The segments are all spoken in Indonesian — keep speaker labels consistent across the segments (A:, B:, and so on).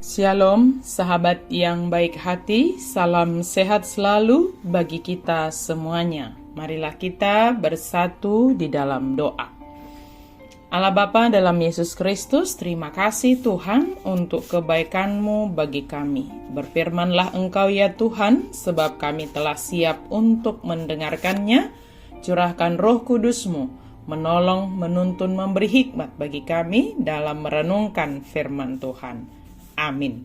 A: Shalom, sahabat yang baik hati, salam sehat selalu bagi kita semuanya. Marilah kita bersatu di dalam doa. Allah Bapa dalam Yesus Kristus, terima kasih Tuhan untuk kebaikan-Mu bagi kami. Berfirmanlah Engkau ya Tuhan, sebab kami telah siap untuk mendengarkannya. Curahkan Roh Kudus-Mu, menolong, menuntun, memberi hikmat bagi kami dalam merenungkan firman Tuhan. Amin.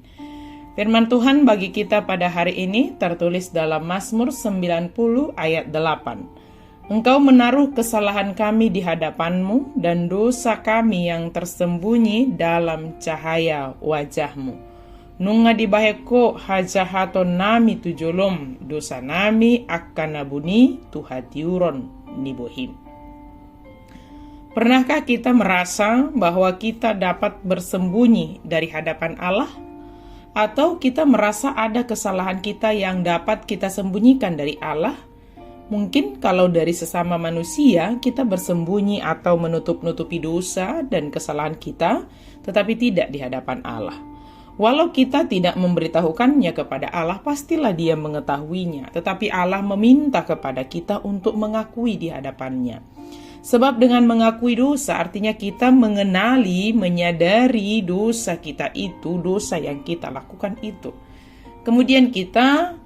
A: Firman Tuhan bagi kita pada hari ini tertulis dalam Mazmur 90 ayat 8. Engkau menaruh kesalahan kami di hadapan-Mu dan dosa kami yang tersembunyi dalam cahaya wajah-Mu. Nunga dibaheko hajahaton nami tujolom, dosa nami akan nabuni tuhatiuron nibohim. Pernahkah kita merasa bahwa kita dapat bersembunyi dari hadapan Allah? Atau kita merasa ada kesalahan kita yang dapat kita sembunyikan dari Allah? Mungkin kalau dari sesama manusia, kita bersembunyi atau menutup-nutupi dosa dan kesalahan kita, tetapi tidak di hadapan Allah. Walau kita tidak memberitahukannya kepada Allah, pastilah Dia mengetahuinya. Tetapi Allah meminta kepada kita untuk mengakui di hadapannya. Sebab dengan mengakui dosa artinya kita mengenali, menyadari dosa kita itu, dosa yang kita lakukan itu. Kemudian kita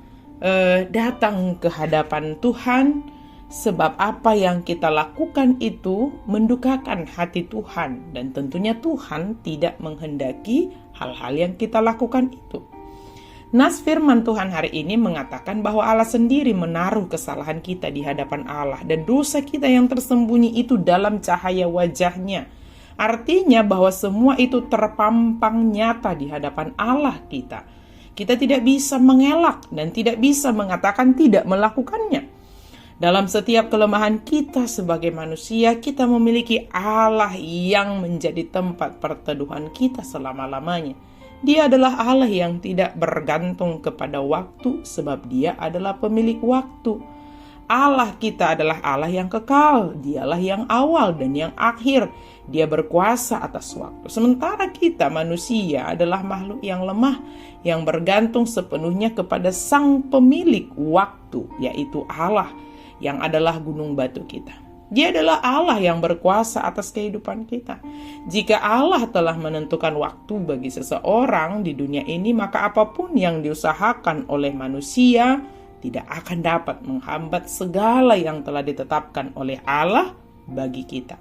A: datang ke hadapan Tuhan, sebab apa yang kita lakukan itu mendukakan hati Tuhan. Dan tentunya Tuhan tidak menghendaki hal-hal yang kita lakukan itu. Nas firman Tuhan hari ini mengatakan bahwa Allah sendiri menaruh kesalahan kita di hadapan Allah dan dosa kita yang tersembunyi itu dalam cahaya wajah-Nya. Artinya bahwa semua itu terpampang nyata di hadapan Allah kita. Kita tidak bisa mengelak dan tidak bisa mengatakan tidak melakukannya. Dalam setiap kelemahan kita sebagai manusia, kita memiliki Allah yang menjadi tempat perteduhan kita selama-lamanya. Dia adalah Allah yang tidak bergantung kepada waktu, sebab Dia adalah pemilik waktu. Allah kita adalah Allah yang kekal, Dialah yang awal dan yang akhir. Dia berkuasa atas waktu. Sementara kita manusia adalah makhluk yang lemah, yang bergantung sepenuhnya kepada Sang pemilik waktu, yaitu Allah, yang adalah gunung batu kita. Dia adalah Allah yang berkuasa atas kehidupan kita. Jika Allah telah menentukan waktu bagi seseorang di dunia ini, maka apapun yang diusahakan oleh manusia tidak akan dapat menghambat segala yang telah ditetapkan oleh Allah bagi kita.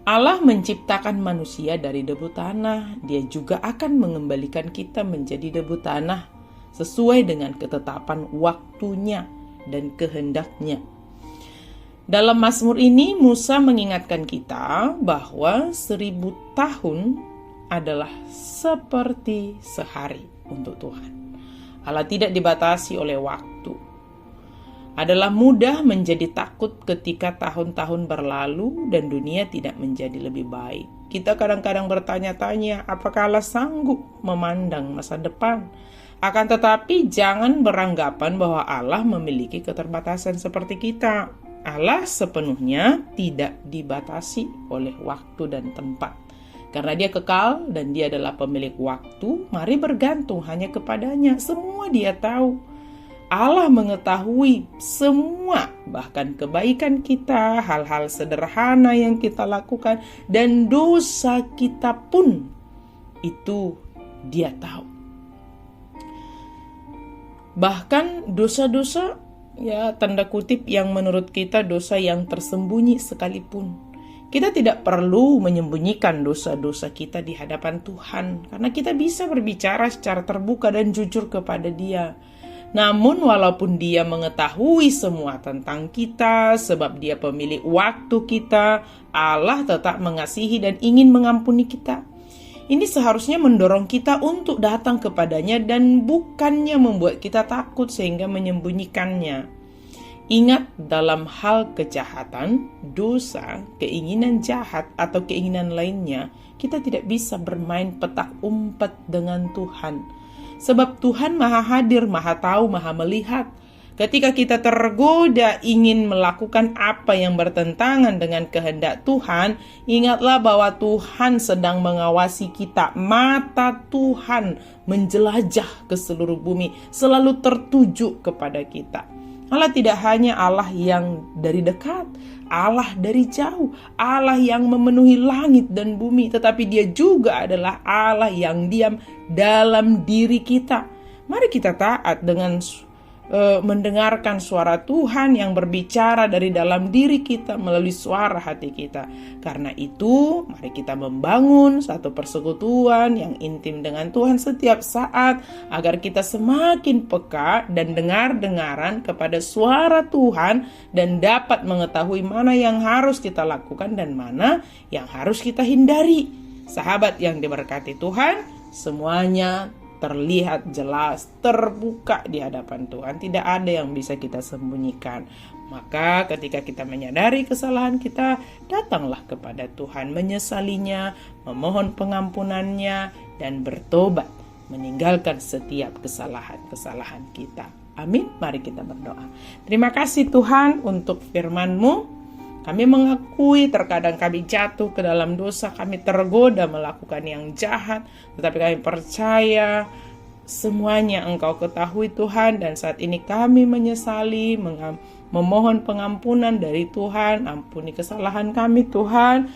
A: Allah menciptakan manusia dari debu tanah. Dia juga akan mengembalikan kita menjadi debu tanah sesuai dengan ketetapan waktunya dan kehendaknya. Dalam Mazmur ini, Musa mengingatkan kita bahwa 1000 tahun adalah seperti sehari untuk Tuhan. Allah tidak dibatasi oleh waktu. Adalah mudah menjadi takut ketika tahun-tahun berlalu dan dunia tidak menjadi lebih baik. Kita kadang-kadang bertanya-tanya, apakah Allah sanggup memandang masa depan? Akan tetapi jangan beranggapan bahwa Allah memiliki keterbatasan seperti kita. Allah sepenuhnya tidak dibatasi oleh waktu dan tempat. Karena Dia kekal dan Dia adalah pemilik waktu, mari bergantung hanya kepadanya. Semua Dia tahu. Allah mengetahui semua, bahkan kebaikan kita, hal-hal sederhana yang kita lakukan, dan dosa kita pun itu Dia tahu. Bahkan dosa-dosa, ya tanda kutip, yang menurut kita dosa yang tersembunyi sekalipun. Kita tidak perlu menyembunyikan dosa-dosa kita di hadapan Tuhan, karena kita bisa berbicara secara terbuka dan jujur kepada Dia. Namun walaupun Dia mengetahui semua tentang kita, sebab Dia pemilik waktu kita, Allah tetap mengasihi dan ingin mengampuni kita. Ini seharusnya mendorong kita untuk datang kepadanya dan bukannya membuat kita takut sehingga menyembunyikannya. Ingat, dalam hal kejahatan, dosa, keinginan jahat, atau keinginan lainnya, kita tidak bisa bermain petak umpet dengan Tuhan. Sebab Tuhan Maha Hadir, Maha Tahu, Maha Melihat. Ketika kita tergoda ingin melakukan apa yang bertentangan dengan kehendak Tuhan, ingatlah bahwa Tuhan sedang mengawasi kita. Mata Tuhan menjelajah ke seluruh bumi, selalu tertuju kepada kita. Allah tidak hanya Allah yang dari dekat, Allah dari jauh, Allah yang memenuhi langit dan bumi, tetapi Dia juga adalah Allah yang diam dalam diri kita. Mari kita taat dengan mendengarkan suara Tuhan yang berbicara dari dalam diri kita melalui suara hati kita. Karena itu, mari kita membangun satu persekutuan yang intim dengan Tuhan setiap saat, agar kita semakin peka dan dengar-dengaran kepada suara Tuhan dan dapat mengetahui mana yang harus kita lakukan dan mana yang harus kita hindari. Sahabat yang diberkati Tuhan, semuanya terlihat jelas, terbuka di hadapan Tuhan. Tidak ada yang bisa kita sembunyikan. Maka ketika kita menyadari kesalahan kita, datanglah kepada Tuhan, menyesalinya, memohon pengampunannya, dan bertobat, meninggalkan setiap kesalahan-kesalahan kita. Amin. Mari kita berdoa. Terima kasih Tuhan untuk firman-Mu. Kami mengakui terkadang kami jatuh ke dalam dosa, kami tergoda melakukan yang jahat, tetapi kami percaya semuanya Engkau ketahui Tuhan, dan saat ini kami menyesali, memohon pengampunan dari Tuhan. Ampuni kesalahan kami Tuhan,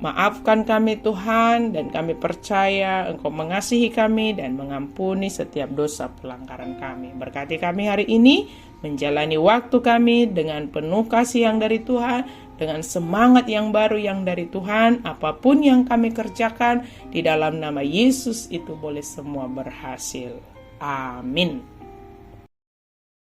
A: maafkan kami Tuhan, dan kami percaya Engkau mengasihi kami dan mengampuni setiap dosa pelanggaran kami. Berkati kami hari ini, menjalani waktu kami dengan penuh kasih yang dari Tuhan, dengan semangat yang baru yang dari Tuhan. Apapun yang kami kerjakan di dalam nama Yesus itu boleh semua berhasil. Amin.